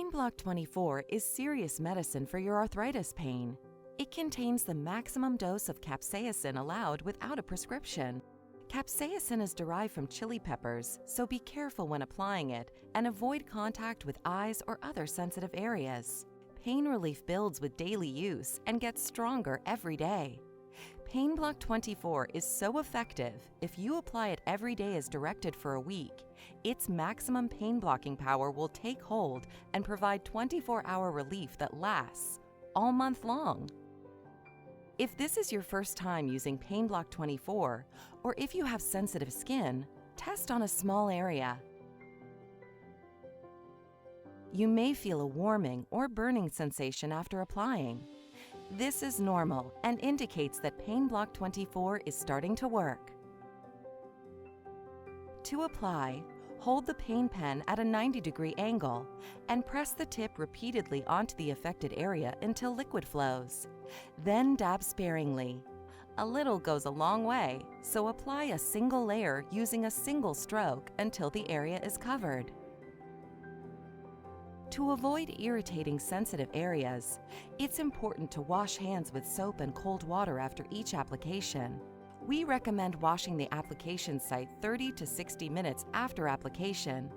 PainBloc24 is serious medicine for your arthritis pain. It contains the maximum dose of capsaicin allowed without a prescription. Capsaicin is derived from chili peppers, so be careful when applying it and avoid contact with eyes or other sensitive areas. Pain relief builds with daily use and gets stronger every day. PainBloc24 is so effective, if you apply it every day as directed for a week, its maximum pain blocking power will take hold and provide 24-hour relief that lasts all month long. If this is your first time using PainBloc24, or if you have sensitive skin, test on a small area. You may feel a warming or burning sensation after applying. This is normal and indicates that PainBloc24 is starting to work. To apply, hold the pain pen at a 90-degree angle and press the tip repeatedly onto the affected area until liquid flows. Then dab sparingly. A little goes a long way, so apply a single layer using a single stroke until the area is covered. To avoid irritating sensitive areas, it's important to wash hands with soap and cold water after each application. We recommend washing the application site 30 to 60 minutes after application.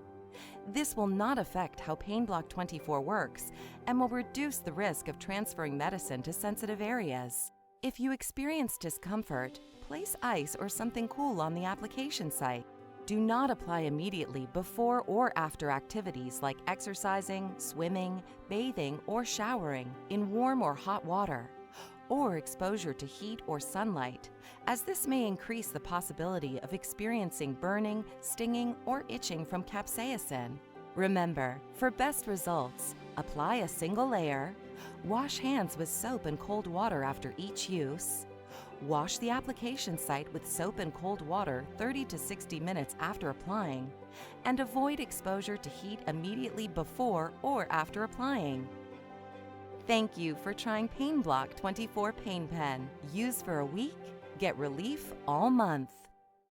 This will not affect how PainBloc24 works and will reduce the risk of transferring medicine to sensitive areas. If you experience discomfort, place ice or something cool on the application site. Do not apply immediately before or after activities like exercising, swimming, bathing, or showering in warm or hot water, or exposure to heat or sunlight, as this may increase the possibility of experiencing burning, stinging, or itching from capsaicin. Remember, for best results, apply a single layer, wash hands with soap and cold water after each use, wash the application site with soap and cold water 30 to 60 minutes after applying, and avoid exposure to heat immediately before or after applying. Thank you for trying PainBloc24 Pain Pen. Use for a week, get relief all month.